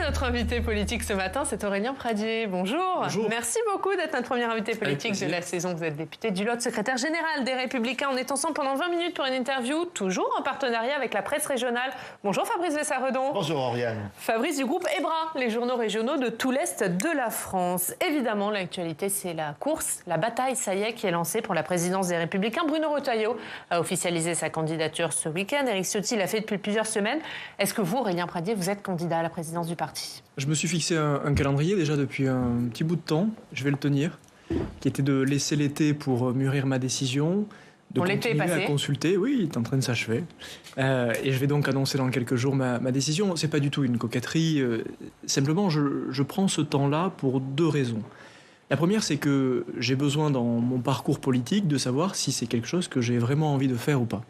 notre invité politique ce matin, c'est Aurélien Pradier. Bonjour. Bonjour. Merci beaucoup d'être notre premier invité politique de la saison. Vous êtes député du Lot, secrétaire général des Républicains. On est ensemble pendant 20 minutes pour une interview, toujours en partenariat avec la presse régionale. Bonjour Fabrice Vessaredon. Bonjour Oriane. Fabrice du groupe EBRA, les journaux régionaux de tout l'Est de la France. Évidemment, l'actualité, c'est la course, la bataille, ça y est, qui est lancée pour la présidence des Républicains. Bruno Retailleau a officialisé sa candidature ce week-end. Éric Ciotti l'a fait depuis plusieurs semaines. Est-ce que vous, Aurélien Pradier, vous êtes candidat à la présidence du parti? Je me suis fixé un calendrier déjà depuis un petit bout de temps, je vais le tenir, qui était de laisser l'été pour mûrir ma décision, de continuer à consulter. Oui, il est en train de s'achever. Et je vais donc annoncer dans quelques jours ma décision. C'est pas du tout une coquetterie. Simplement, je prends ce temps-là pour deux raisons. La première, c'est que j'ai besoin dans mon parcours politique de savoir si c'est quelque chose que j'ai vraiment envie de faire ou pas.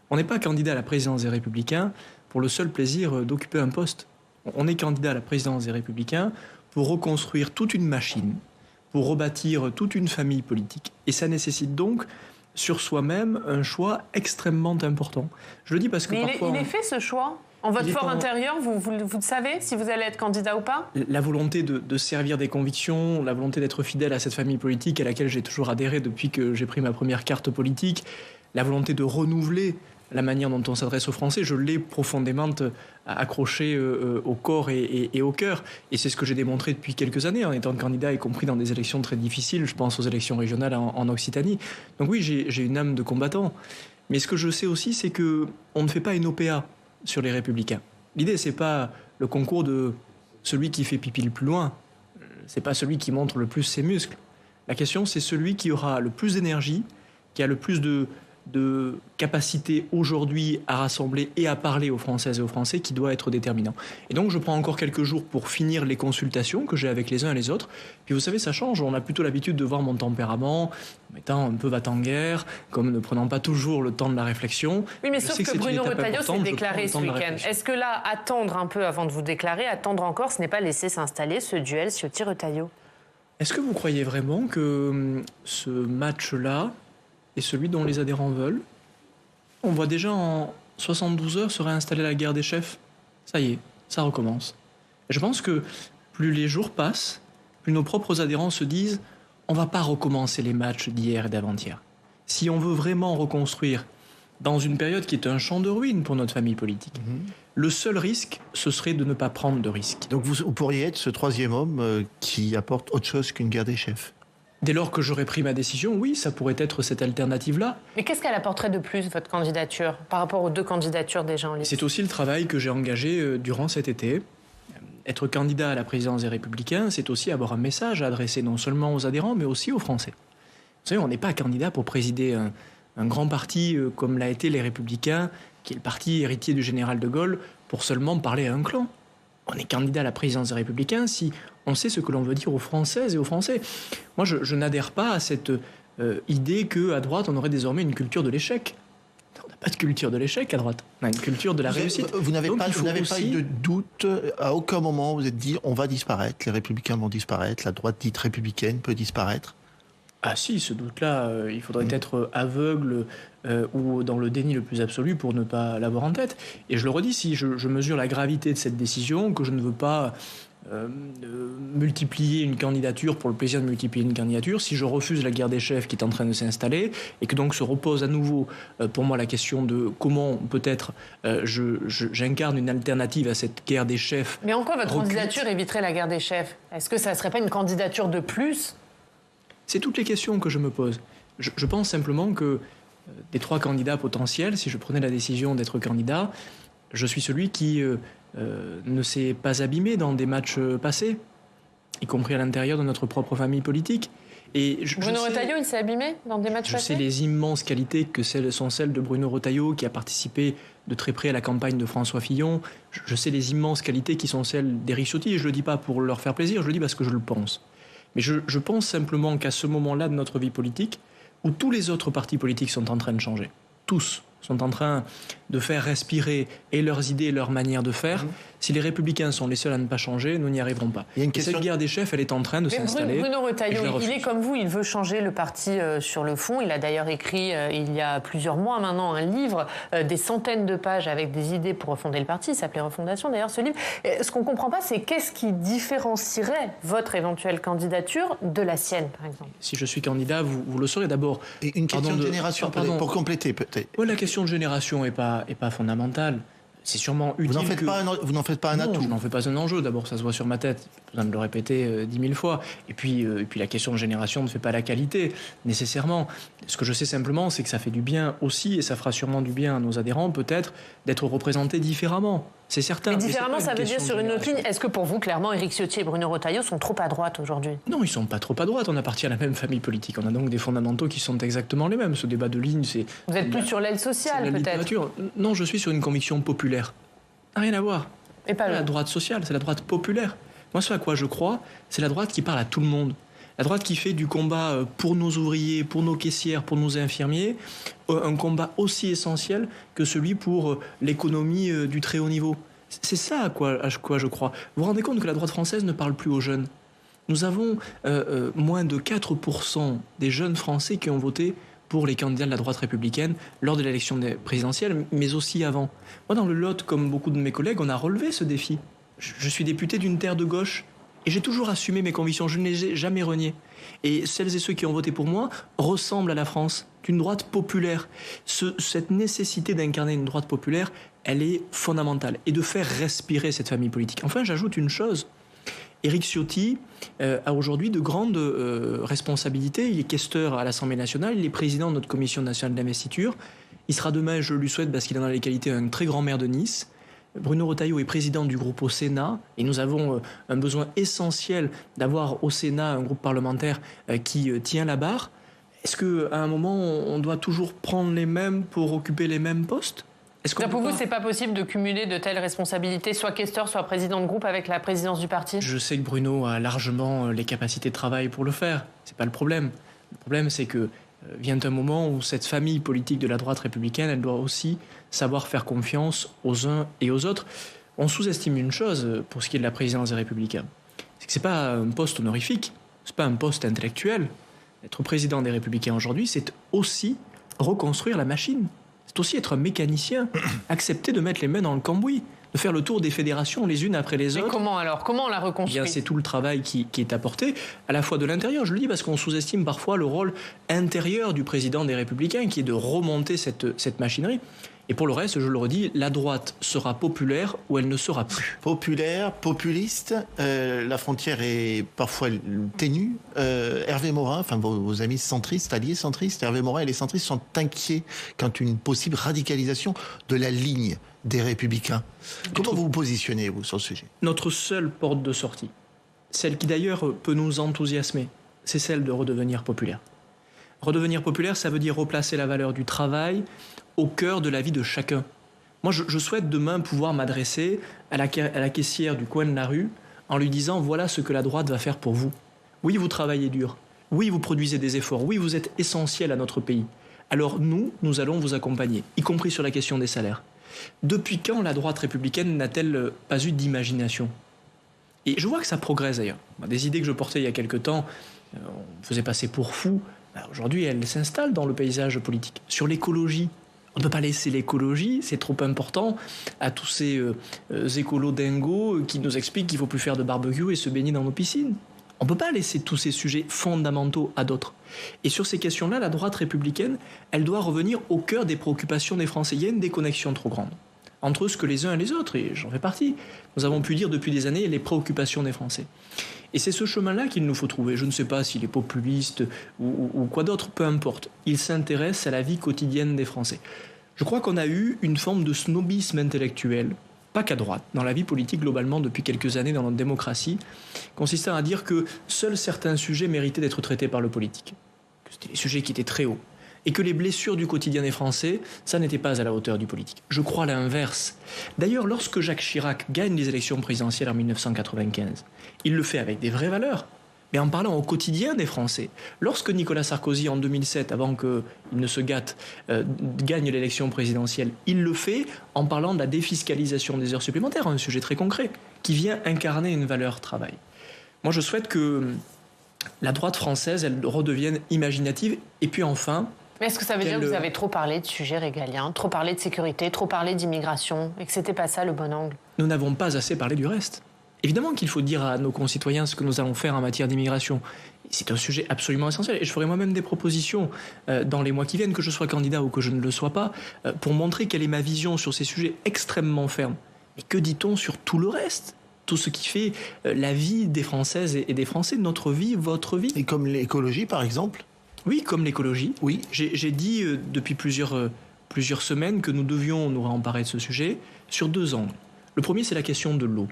On n'est pas candidat à la présidence des Républicains pour le seul plaisir d'occuper un poste. On est candidat à la présidence des Républicains pour reconstruire toute une machine, pour rebâtir toute une famille politique. Et ça nécessite donc sur soi-même un choix extrêmement important. Je le dis parce que parfois... il est fait ce choix. En votre fort intérieur, vous savez si vous allez être candidat ou pas? La volonté de servir des convictions, la volonté d'être fidèle à cette famille politique à laquelle j'ai toujours adhéré depuis que j'ai pris ma première carte politique, la volonté de renouveler la manière dont on s'adresse aux Français, je l'ai profondément accroché au corps et au cœur. Et c'est ce que j'ai démontré depuis quelques années en étant candidat, y compris dans des élections très difficiles. Je pense aux élections régionales en Occitanie. Donc oui, j'ai une âme de combattant. Mais ce que je sais aussi, c'est qu'on ne fait pas une OPA sur les Républicains. L'idée, c'est pas le concours de celui qui fait pipi le plus loin. C'est pas celui qui montre le plus ses muscles. La question, c'est celui qui aura le plus d'énergie, qui a le plus de capacité aujourd'hui à rassembler et à parler aux Françaises et aux Français qui doit être déterminant. Et donc je prends encore quelques jours pour finir les consultations que j'ai avec les uns et les autres. Puis vous savez, ça change. On a plutôt l'habitude de voir mon tempérament comme étant un peu va-t-en-guerre, comme ne prenant pas toujours le temps de la réflexion. Oui, mais sauf que Bruno Retailleau s'est déclaré ce week-end. Est-ce que là, attendre un peu avant de vous déclarer, attendre encore, ce n'est pas laisser s'installer ce duel Ciotti-Retailleau? Est-ce que vous croyez vraiment que ce match-là et celui dont les adhérents veulent? On voit déjà en 72 heures se réinstaller la guerre des chefs. Ça y est, ça recommence. Et je pense que plus les jours passent, plus nos propres adhérents se disent on ne va pas recommencer les matchs d'hier et d'avant-hier. Si on veut vraiment reconstruire dans une période qui est un champ de ruines pour notre famille politique, le seul risque, ce serait de ne pas prendre de risque. Donc vous pourriez être ce troisième homme qui apporte autre chose qu'une guerre des chefs? Dès lors que j'aurais pris ma décision, oui, ça pourrait être cette alternative-là. Mais qu'est-ce qu'elle apporterait de plus, votre candidature, par rapport aux deux candidatures déjà en ligne? C'est aussi le travail que j'ai engagé durant cet été. Être candidat à la présidence des Républicains, c'est aussi avoir un message à adresser non seulement aux adhérents, mais aussi aux Français. Vous savez, on n'est pas candidat pour présider un grand parti comme l'a été les Républicains, qui est le parti héritier du général de Gaulle, pour seulement parler à un clan. On est candidat à la présidence des Républicains si on sait ce que l'on veut dire aux Françaises et aux Français. Moi, je n'adhère pas à cette idée qu'à droite, on aurait désormais une culture de l'échec. On n'a pas de culture de l'échec à droite. On a une culture de la réussite. Vous n'avez pas eu de doute, à aucun moment vous êtes dit on va disparaître, les Républicains vont disparaître, la droite dite républicaine peut disparaître? Ah si, ce doute-là, il faudrait être aveugle ou dans le déni le plus absolu pour ne pas l'avoir en tête. Et je le redis, si je mesure la gravité de cette décision, que je ne veux pas multiplier une candidature pour le plaisir de multiplier une candidature, si je refuse la guerre des chefs qui est en train de s'installer, et que donc se repose à nouveau pour moi la question de comment peut-être j'incarne une alternative à cette guerre des chefs. Mais en quoi votre candidature éviterait la guerre des chefs? Est-ce que ça ne serait pas une candidature de plus? C'est toutes les questions que je me pose. Je pense simplement que des trois candidats potentiels, si je prenais la décision d'être candidat, je suis celui qui ne s'est pas abîmé dans des matchs passés, y compris à l'intérieur de notre propre famille politique. Et Bruno Retailleau, il s'est abîmé dans des matchs passés? Je sais les immenses qualités que sont celles de Bruno Retailleau, qui a participé de très près à la campagne de François Fillon. Je sais les immenses qualités qui sont celles d'Éric Ciotti, et je ne le dis pas pour leur faire plaisir, je le dis parce que je le pense. Mais je pense simplement qu'à ce moment-là de notre vie politique, où tous les autres partis politiques sont en train de changer, tous, sont en train de faire respirer et leurs idées et leur manière de faire. Si les Républicains sont les seuls à ne pas changer, nous n'y arriverons pas. Et cette guerre des chefs, elle est en train de s'installer. Bruno Retailleau, il est comme vous, il veut changer le parti sur le fond. Il a d'ailleurs écrit, il y a plusieurs mois maintenant, un livre, des centaines de pages avec des idées pour refonder le parti. Il s'appelait Refondation, d'ailleurs, ce livre. Et ce qu'on ne comprend pas, c'est qu'est-ce qui différencierait votre éventuelle candidature de la sienne, par exemple? Si je suis candidat, vous le saurez d'abord. Et une question de génération, pour compléter peut-être. Oui, la question de génération n'est pas fondamentale. C'est sûrement utile. Vous n'en faites pas un atout. Je n'en fais pas un enjeu. D'abord, ça se voit sur ma tête. Pas besoin de le répéter 10 000 fois. Et puis la question de génération ne fait pas la qualité, nécessairement. Ce que je sais simplement, c'est que ça fait du bien aussi, et ça fera sûrement du bien à nos adhérents, peut-être, d'être représentés différemment. C'est certain. Mais différemment, ça veut dire sur une autre ligne. Est-ce que pour vous, clairement, Éric Ciotti et Bruno Retailleau sont trop à droite aujourd'hui? Non, ils ne sont pas trop à droite. On appartient à la même famille politique. On a donc des fondamentaux qui sont exactement les mêmes. Ce débat de ligne, c'est... Vous êtes plus sur l'aile sociale, peut-être? Non, je suis sur une conviction populaire. Rien à voir. Et pas la droite sociale, c'est la droite populaire. Moi, ce à quoi je crois, c'est la droite qui parle à tout le monde. La droite qui fait du combat pour nos ouvriers, pour nos caissières, pour nos infirmiers, un combat aussi essentiel que celui pour l'économie du très haut niveau. C'est ça à quoi je crois. Vous vous rendez compte que la droite française ne parle plus aux jeunes? Nous avons moins de 4% des jeunes Français qui ont voté pour les candidats de la droite républicaine lors de l'élection présidentielle, mais aussi avant. Moi, dans le Lot, comme beaucoup de mes collègues, on a relevé ce défi. Je suis député d'une terre de gauche et j'ai toujours assumé mes convictions, je ne les ai jamais reniées. Et celles et ceux qui ont voté pour moi ressemblent à la France, d'une droite populaire. Cette nécessité d'incarner une droite populaire, elle est fondamentale, et de faire respirer cette famille politique. Enfin, j'ajoute une chose. Éric Ciotti a aujourd'hui de grandes responsabilités. Il est questeur à l'Assemblée nationale, il est président de notre commission nationale d'investiture. Il sera demain, je lui souhaite, parce qu'il en a les qualités, un très grand maire de Nice. Bruno Retailleau est président du groupe au Sénat, et nous avons un besoin essentiel d'avoir au Sénat un groupe parlementaire qui tient la barre. Est-ce qu'à un moment, on doit toujours prendre les mêmes pour occuper les mêmes postes? Pour vous, c'est pas possible de cumuler de telles responsabilités, soit questeur, soit président de groupe, avec la présidence du parti? Je sais que Bruno a largement les capacités de travail pour le faire. C'est pas le problème. Le problème, c'est que vient un moment où cette famille politique de la droite républicaine, elle doit aussi savoir faire confiance aux uns et aux autres. On sous-estime une chose pour ce qui est de la présidence des Républicains. C'est que c'est pas un poste honorifique, c'est pas un poste intellectuel. Être président des Républicains aujourd'hui, c'est aussi reconstruire la machine. C'est aussi être un mécanicien, accepter de mettre les mains dans le cambouis, de faire le tour des fédérations les unes après les autres. Mais comment alors? Comment on la reconstruit? C'est tout le travail qui est apporté, à la fois de l'intérieur. Je le dis parce qu'on sous-estime parfois le rôle intérieur du président des Républicains, qui est de remonter cette machinerie. Et pour le reste, je le redis, la droite sera populaire ou elle ne sera plus. Populaire, populiste, la frontière est parfois ténue. Hervé Morin, enfin vos amis centristes, alliés centristes, Hervé Morin et les centristes sont inquiets quant à une possible radicalisation de la ligne des Républicains. Comment vous vous positionnez, vous, sur ce sujet? Notre seule porte de sortie, celle qui d'ailleurs peut nous enthousiasmer, c'est celle de redevenir populaire. Redevenir populaire, ça veut dire replacer la valeur du travail au cœur de la vie de chacun. Moi, je souhaite demain pouvoir m'adresser à la caissière du coin de la rue en lui disant « Voilà ce que la droite va faire pour vous. Oui, vous travaillez dur. Oui, vous produisez des efforts. Oui, vous êtes essentiel à notre pays. Alors nous allons vous accompagner, y compris sur la question des salaires. » Depuis quand la droite républicaine n'a-t-elle pas eu d'imagination? Et je vois que ça progresse d'ailleurs. Des idées que je portais il y a quelque temps, on me faisait passer pour fou. Aujourd'hui, elles s'installent dans le paysage politique. Sur l'écologie, on ne peut pas laisser l'écologie, c'est trop important, à tous ces écolos dingos qui nous expliquent qu'il ne faut plus faire de barbecue et se baigner dans nos piscines. On ne peut pas laisser tous ces sujets fondamentaux à d'autres. Et sur ces questions-là, la droite républicaine, elle doit revenir au cœur des préoccupations des Français. Il y a une déconnexion trop grande entre ce que les uns et les autres, et j'en fais partie, nous avons pu dire depuis des années les préoccupations des Français. Et c'est ce chemin-là qu'il nous faut trouver. Je ne sais pas s'il est populiste ou quoi d'autre, peu importe. Il s'intéresse à la vie quotidienne des Français. Je crois qu'on a eu une forme de snobisme intellectuel, pas qu'à droite, dans la vie politique globalement depuis quelques années dans notre démocratie, consistant à dire que seuls certains sujets méritaient d'être traités par le politique. Que c'était les sujets qui étaient très hauts. Et que les blessures du quotidien des Français, ça n'était pas à la hauteur du politique. Je crois l'inverse. D'ailleurs, lorsque Jacques Chirac gagne les élections présidentielles en 1995, il le fait avec des vraies valeurs. mais en parlant au quotidien des Français. Lorsque Nicolas Sarkozy, en 2007, avant qu'il ne se gâte, gagne l'élection présidentielle, il le fait en parlant de la défiscalisation des heures supplémentaires, un sujet très concret, qui vient incarner une valeur travail. Moi, je souhaite que la droite française, elle redevienne imaginative, et puis enfin... Mais est-ce que ça veut dire que vous avez trop parlé de sujets régaliens, trop parlé de sécurité, trop parlé d'immigration, et que c'était pas ça le bon angle? Nous n'avons pas assez parlé du reste. Évidemment qu'il faut dire à nos concitoyens ce que nous allons faire en matière d'immigration. C'est un sujet absolument essentiel. Et je ferai moi-même des propositions dans les mois qui viennent, que je sois candidat ou que je ne le sois pas, pour montrer quelle est ma vision sur ces sujets extrêmement fermes. Mais que dit-on sur tout le reste ? Tout ce qui fait la vie des Françaises et des Français, notre vie, votre vie. Et comme l'écologie, par exemple ? Oui, comme l'écologie. Oui. J'ai dit depuis plusieurs semaines que nous devions nous emparer de ce sujet sur 2 angles. Le premier, c'est la question de l'eau.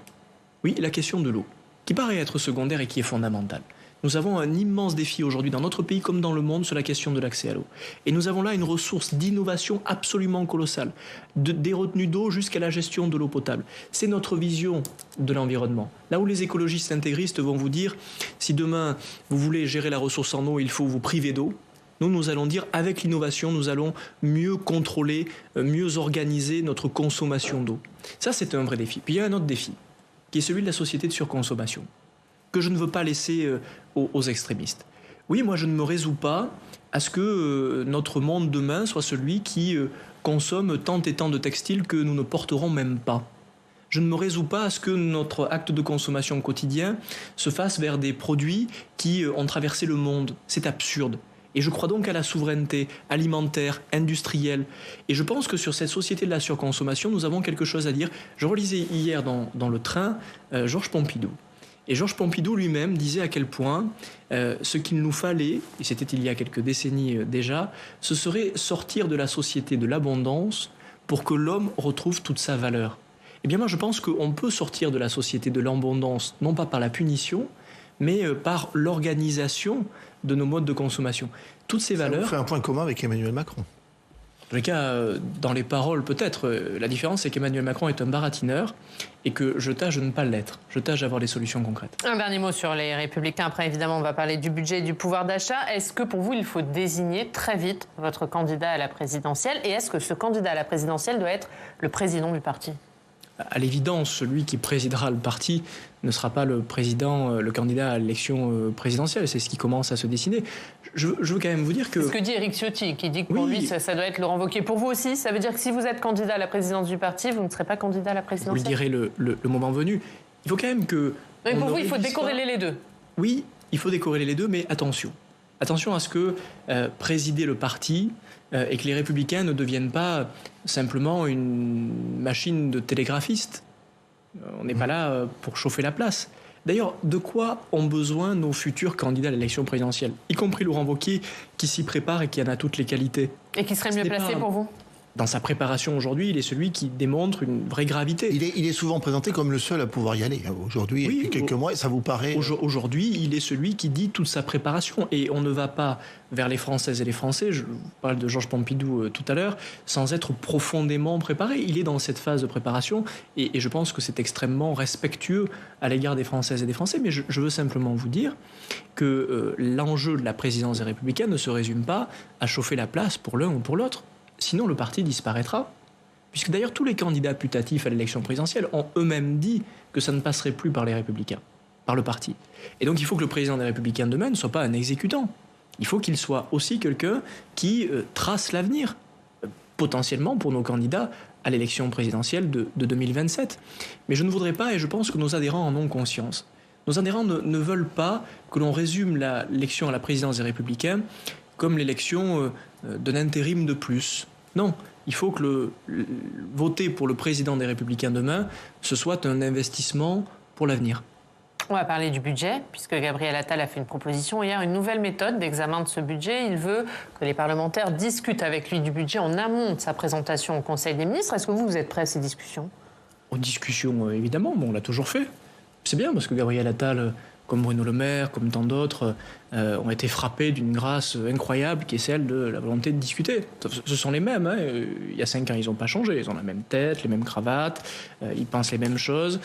Oui, la question de l'eau, qui paraît être secondaire et qui est fondamentale. Nous avons un immense défi aujourd'hui dans notre pays comme dans le monde sur la question de l'accès à l'eau. Et nous avons là une ressource d'innovation absolument colossale, des retenues d'eau jusqu'à la gestion de l'eau potable. C'est notre vision de l'environnement. Là où les écologistes intégristes vont vous dire, si demain vous voulez gérer la ressource en eau, il faut vous priver d'eau. Nous allons dire, avec l'innovation, nous allons mieux contrôler, mieux organiser notre consommation d'eau. Ça, c'est un vrai défi. Puis il y a un autre défi, qui est celui de la société de surconsommation, que je ne veux pas laisser aux extrémistes. Oui, moi je ne me résous pas à ce que notre monde demain soit celui qui consomme tant et tant de textiles que nous ne porterons même pas. Je ne me résous pas à ce que notre acte de consommation quotidien se fasse vers des produits qui ont traversé le monde. C'est absurde. Et je crois donc à la souveraineté alimentaire, industrielle. Et je pense que sur cette société de la surconsommation, nous avons quelque chose à dire. Je relisais hier dans le train Georges Pompidou. Et Georges Pompidou lui-même disait à quel point ce qu'il nous fallait, et c'était il y a quelques décennies déjà, ce serait sortir de la société de l'abondance pour que l'homme retrouve toute sa valeur. Eh bien moi je pense qu'on peut sortir de la société de l'abondance, non pas par la punition, mais par l'organisation de nos modes de consommation. Toutes ces valeurs... Ça vous fait un point commun avec Emmanuel Macron. En tout cas, dans les paroles, peut-être. La différence, c'est qu'Emmanuel Macron est un baratineur et que je tâche de ne pas l'être. Je tâche d'avoir des solutions concrètes. Un dernier mot sur les Républicains. Après, évidemment, on va parler du budget et du pouvoir d'achat. Est-ce que, pour vous, il faut désigner très vite votre candidat à la présidentielle? Et est-ce que ce candidat à la présidentielle doit être le président du parti? À l'évidence, celui qui présidera le parti ne sera pas le candidat à l'élection présidentielle. C'est ce qui commence à se dessiner. Je veux quand même vous dire que... C'est ce que dit Éric Ciotti, qui dit que pour lui, ça doit être Laurent Wauquiez. Pour vous aussi, ça veut dire que si vous êtes candidat à la présidence du parti, vous ne serez pas candidat à la présidentielle? Vous le direz le moment venu. Il faut quand même que... Mais pour vous, il faut décorréler les deux. Oui, il faut décorréler les deux, mais attention. Attention à ce que présider le parti et que les Républicains ne deviennent pas simplement une machine de télégraphiste. On n'est pas là pour chauffer la place. D'ailleurs, de quoi ont besoin nos futurs candidats à l'élection présidentielle, y compris Laurent Wauquiez, qui s'y prépare et qui en a toutes les qualités. Et qui serait mieux placé pour vous? Dans sa préparation aujourd'hui, il est celui qui démontre une vraie gravité. Il est souvent présenté comme le seul à pouvoir y aller. Aujourd'hui, oui, depuis quelques mois, ça vous paraît... Aujourd'hui, il est celui qui dit toute sa préparation. Et on ne va pas vers les Françaises et les Français, je vous parle de Georges Pompidou tout à l'heure, sans être profondément préparé. Il est dans cette phase de préparation et je pense que c'est extrêmement respectueux à l'égard des Françaises et des Français. Mais je veux simplement vous dire que l'enjeu de la présidence des Républicains ne se résume pas à chauffer la place pour l'un ou pour l'autre. Sinon, le parti disparaîtra. Puisque d'ailleurs, tous les candidats putatifs à l'élection présidentielle ont eux-mêmes dit que ça ne passerait plus par les Républicains, par le parti. Et donc, il faut que le président des Républicains demain ne soit pas un exécutant. Il faut qu'il soit aussi quelqu'un qui trace l'avenir, potentiellement pour nos candidats à l'élection présidentielle de 2027. Mais je ne voudrais pas, et je pense que nos adhérents en ont conscience, nos adhérents ne veulent pas que l'on résume l'élection à la présidence des Républicains comme l'élection d'un intérim de plus. Non, il faut que voter pour le président des Républicains demain, ce soit un investissement pour l'avenir. On va parler du budget, puisque Gabriel Attal a fait une proposition hier, une nouvelle méthode d'examen de ce budget. Il veut que les parlementaires discutent avec lui du budget en amont de sa présentation au Conseil des ministres. Est-ce que vous êtes prêt à ces discussions? Aux discussions, évidemment, on l'a toujours fait. C'est bien, parce que Gabriel Attal comme Bruno Le Maire, comme tant d'autres, ont été frappés d'une grâce incroyable qui est celle de la volonté de discuter. Ce sont les mêmes. Hein. Il y a 5 ans, ils n'ont pas changé. Ils ont la même tête, les mêmes cravates, ils pensent les mêmes choses,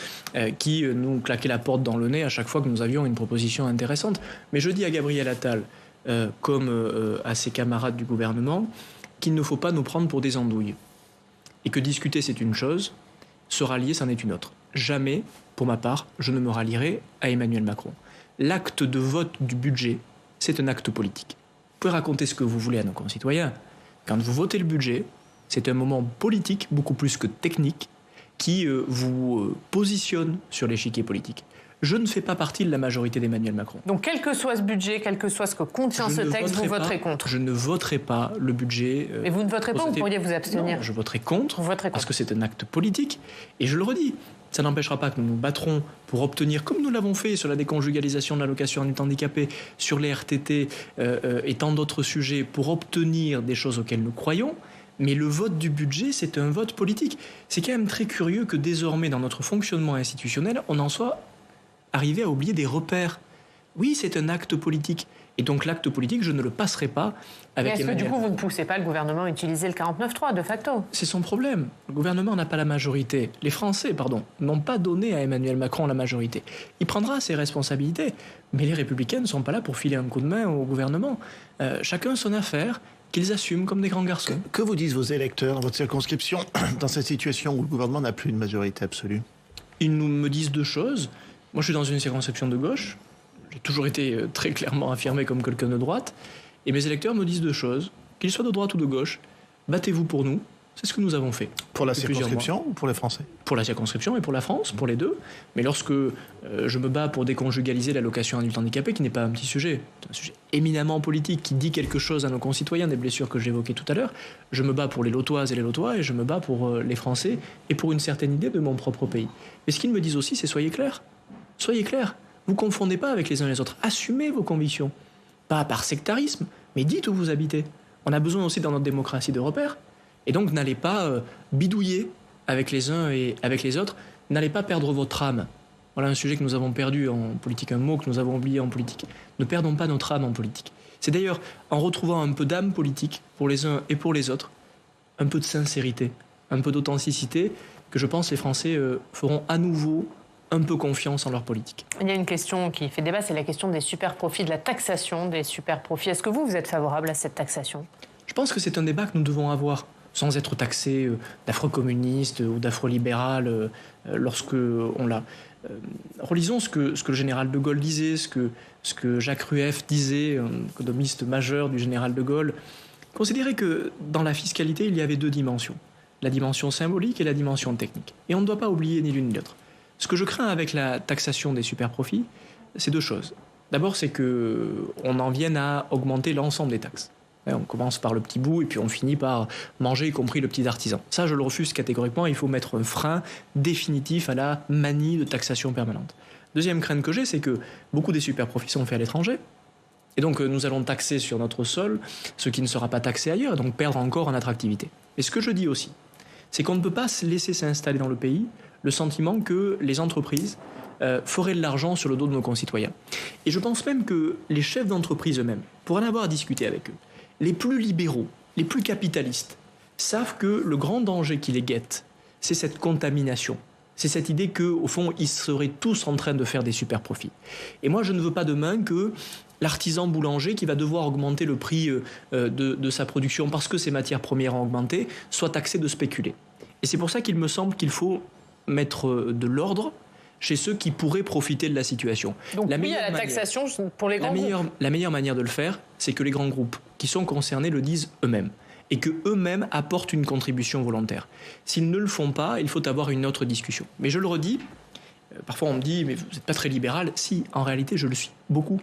qui nous claquaient la porte dans le nez à chaque fois que nous avions une proposition intéressante. Mais je dis à Gabriel Attal, comme à ses camarades du gouvernement, qu'il ne faut pas nous prendre pour des andouilles. Et que discuter, c'est une chose, se rallier, c'en est une autre. Jamais, pour ma part, je ne me rallierai à Emmanuel Macron. L'acte de vote du budget, c'est un acte politique. Vous pouvez raconter ce que vous voulez à nos concitoyens. Quand vous votez le budget, c'est un moment politique, beaucoup plus que technique, qui vous positionne sur l'échiquier politique. Je ne fais pas partie de la majorité d'Emmanuel Macron. Donc, quel que soit ce budget, quel que soit ce que contient ce texte, vous voterez contre? Je ne voterai pas le budget. Mais vous ne voterez pas ou vous pourriez vous abstenir? Non, je voterai contre, vous voterez contre. Parce que c'est un acte politique. Et je le redis, ça n'empêchera pas que nous nous battrons pour obtenir, comme nous l'avons fait sur la déconjugalisation de l'allocation adulte handicapé, sur les RTT et tant d'autres sujets, pour obtenir des choses auxquelles nous croyons. Mais le vote du budget, c'est un vote politique. C'est quand même très curieux que désormais, dans notre fonctionnement institutionnel, on en soit arriver à oublier des repères. Oui, c'est un acte politique. Et donc l'acte politique, je ne le passerai pas avec Emmanuel. Est-ce que du coup, vous ne poussez pas le gouvernement à utiliser le 49.3 de facto? C'est son problème. Le gouvernement n'a pas la majorité. Les Français, n'ont pas donné à Emmanuel Macron la majorité. Il prendra ses responsabilités. Mais les Républicains ne sont pas là pour filer un coup de main au gouvernement. Chacun son affaire, qu'ils assument comme des grands garçons. Que vous disent vos électeurs dans votre circonscription dans cette situation où le gouvernement n'a plus une majorité absolue? Ils nous me disent 2 choses. Moi, je suis dans une circonscription de gauche. J'ai toujours été très clairement affirmé comme quelqu'un de droite. Et mes électeurs me disent 2 choses. Qu'ils soient de droite ou de gauche, battez-vous pour nous. C'est ce que nous avons fait. Pour la circonscription ou pour les Français? Pour la circonscription et pour la France, pour les deux. Mais lorsque je me bats pour déconjugaliser l'allocation adulte handicapé, qui n'est pas un petit sujet, c'est un sujet éminemment politique, qui dit quelque chose à nos concitoyens, des blessures que j'évoquais tout à l'heure, je me bats pour les Lotoises et les Lotois, et je me bats pour les Français, et pour une certaine idée de mon propre pays. Mais ce qu'ils me disent aussi, c'est soyez clairs. Soyez clairs, vous ne confondez pas avec les uns et les autres. Assumez vos convictions. Pas par sectarisme, mais dites où vous habitez. On a besoin aussi dans notre démocratie de repères. Et donc n'allez pas bidouiller avec les uns et avec les autres. N'allez pas perdre votre âme. Voilà un sujet que nous avons perdu en politique, un mot que nous avons oublié en politique. Ne perdons pas notre âme en politique. C'est d'ailleurs en retrouvant un peu d'âme politique pour les uns et pour les autres, un peu de sincérité, un peu d'authenticité, que je pense les Français feront à nouveau un peu confiance en leur politique. Il y a une question qui fait débat, c'est la question des super-profits, de la taxation des super-profits. Est-ce que vous êtes favorable à cette taxation? Je pense que c'est un débat que nous devons avoir, sans être taxé d'afro-communiste ou d'afro-libéral lorsque on l'a. Relisons ce que le général de Gaulle disait, ce que Jacques Rueff disait, un économiste majeur du général de Gaulle. Considérait que dans la fiscalité, il y avait 2 dimensions. La dimension symbolique et la dimension technique. Et on ne doit pas oublier ni l'une ni l'autre. Ce que je crains avec la taxation des super-profits, c'est 2 choses. D'abord, c'est qu'on en vienne à augmenter l'ensemble des taxes. On commence par le petit bout et puis on finit par manger, y compris le petit artisan. Ça, je le refuse catégoriquement. Il faut mettre un frein définitif à la manie de taxation permanente. Deuxième crainte que j'ai, c'est que beaucoup des super-profits sont faits à l'étranger. Et donc, nous allons taxer sur notre sol ce qui ne sera pas taxé ailleurs, et donc perdre encore en attractivité. Et ce que je dis aussi, c'est qu'on ne peut pas laisser s'installer dans le pays le sentiment que les entreprises feraient de l'argent sur le dos de nos concitoyens. Et je pense même que les chefs d'entreprise eux-mêmes, pour en avoir discuté avec eux, les plus libéraux, les plus capitalistes, savent que le grand danger qui les guette, c'est cette contamination. C'est cette idée qu'au fond, ils seraient tous en train de faire des super profits. Et moi, je ne veux pas demain que l'artisan boulanger qui va devoir augmenter le prix de sa production parce que ses matières premières ont augmenté, soit taxé de spéculer. Et c'est pour ça qu'il me semble qu'il faut mettre de l'ordre chez ceux qui pourraient profiter de la situation. Donc oui à la taxation pour les grands groupes. La meilleure manière de le faire, c'est que les grands groupes qui sont concernés le disent eux-mêmes et qu'eux-mêmes apportent une contribution volontaire. S'ils ne le font pas, il faut avoir une autre discussion. Mais je le redis, parfois on me dit « mais vous n'êtes pas très libéral ». Si, en réalité, je le suis, beaucoup.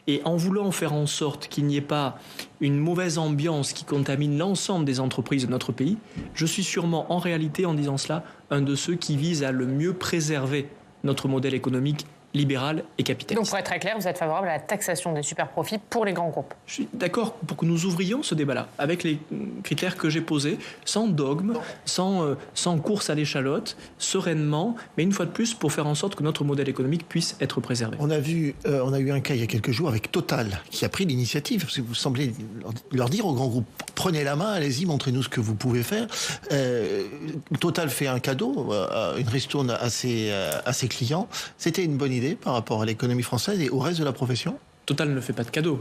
Et en voulant faire en sorte qu'il n'y ait pas une mauvaise ambiance qui contamine l'ensemble des entreprises de notre pays, je suis sûrement, en réalité, en disant cela, un de ceux qui visent à le mieux préserver notre modèle économique libérale et capitaliste. Donc pour être très clair, vous êtes favorable à la taxation des super-profits pour les grands groupes? Je suis d'accord pour que nous ouvrions ce débat-là avec les critères que j'ai posés, sans dogme, sans course à l'échalote, sereinement, mais une fois de plus pour faire en sorte que notre modèle économique puisse être préservé. On a eu un cas il y a quelques jours avec Total qui a pris l'initiative, parce que vous semblez leur dire aux grands groupes, prenez la main, allez-y, montrez-nous ce que vous pouvez faire. Total fait un cadeau, une ristourne à ses clients. C'était une bonne idée par rapport à l'économie française et au reste de la profession? Total ne fait pas de cadeau.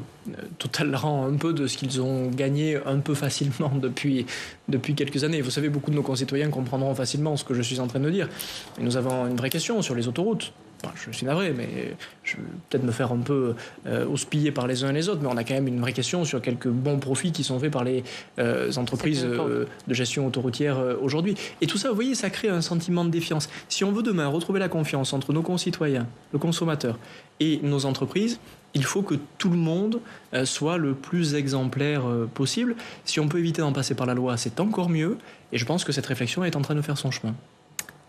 Total rend un peu de ce qu'ils ont gagné un peu facilement depuis quelques années. Vous savez, beaucoup de nos concitoyens comprendront facilement ce que je suis en train de dire. Et nous avons une vraie question sur les autoroutes. Je suis navré, mais je vais peut-être me faire un peu houspiller par les uns et les autres, mais on a quand même une vraie question sur quelques bons profits qui sont faits par les entreprises de gestion autoroutière aujourd'hui. Et tout ça, vous voyez, ça crée un sentiment de défiance. Si on veut demain retrouver la confiance entre nos concitoyens, le consommateur et nos entreprises, il faut que tout le monde soit le plus exemplaire possible. Si on peut éviter d'en passer par la loi, c'est encore mieux. Et je pense que cette réflexion est en train de faire son chemin.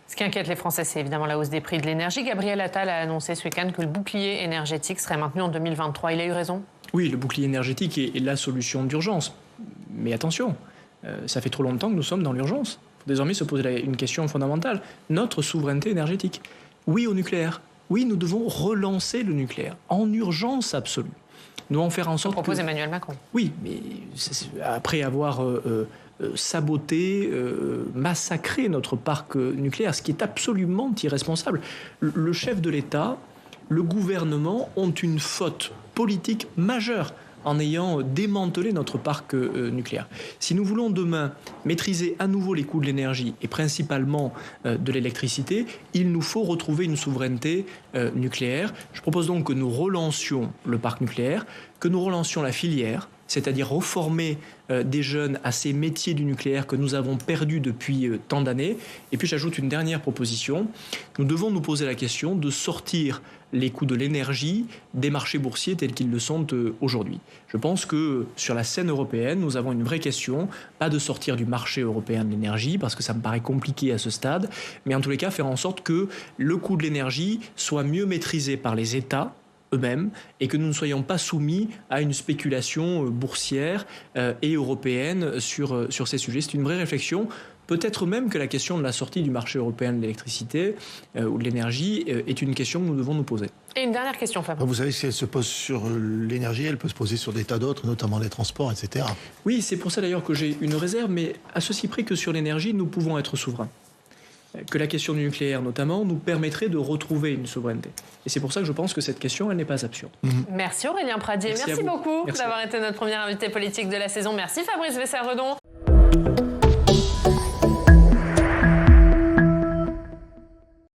Ce qui inquiète les Français, c'est évidemment la hausse des prix de l'énergie. Gabriel Attal a annoncé ce week-end que le bouclier énergétique serait maintenu en 2023. Il a eu raison? Oui, le bouclier énergétique est la solution d'urgence. Mais attention, ça fait trop longtemps que nous sommes dans l'urgence. Il faut désormais se poser une question fondamentale. Notre souveraineté énergétique. Oui au nucléaire. Oui, nous devons relancer le nucléaire en urgence absolue. Nous devons faire en sorte propose Emmanuel Macron. Oui, mais après avoir saboté, massacré notre parc nucléaire, ce qui est absolument irresponsable. Le chef de l'État, le gouvernement ont une faute politique majeure en ayant démantelé notre parc nucléaire. Si nous voulons demain maîtriser à nouveau les coûts de l'énergie et principalement de l'électricité, il nous faut retrouver une souveraineté nucléaire. Je propose donc que nous relancions le parc nucléaire, que nous relancions la filière, c'est-à-dire reformer des jeunes à ces métiers du nucléaire que nous avons perdus depuis tant d'années. Et puis j'ajoute une dernière proposition. Nous devons nous poser la question de sortir les coûts de l'énergie des marchés boursiers tels qu'ils le sont aujourd'hui. Je pense que sur la scène européenne, nous avons une vraie question, pas de sortir du marché européen de l'énergie, parce que ça me paraît compliqué à ce stade, mais en tous les cas faire en sorte que le coût de l'énergie soit mieux maîtrisé par les États eux-mêmes et que nous ne soyons pas soumis à une spéculation boursière et européenne sur ces sujets. C'est une vraie réflexion. Peut-être même que la question de la sortie du marché européen de l'électricité ou de l'énergie est une question que nous devons nous poser. Et une dernière question, Fabien. Vous savez, si elle se pose sur l'énergie, elle peut se poser sur des tas d'autres, notamment les transports, etc. Oui, c'est pour ça d'ailleurs que j'ai une réserve, mais à ceci près que sur l'énergie, nous pouvons être souverains. Que la question du nucléaire, notamment, nous permettrait de retrouver une souveraineté. Et c'est pour ça que je pense que cette question, elle n'est pas absurde. Merci Aurélien Pradier. Merci beaucoup d'avoir été notre premier invité politique de la saison. Merci Fabrice Vessard-Redon.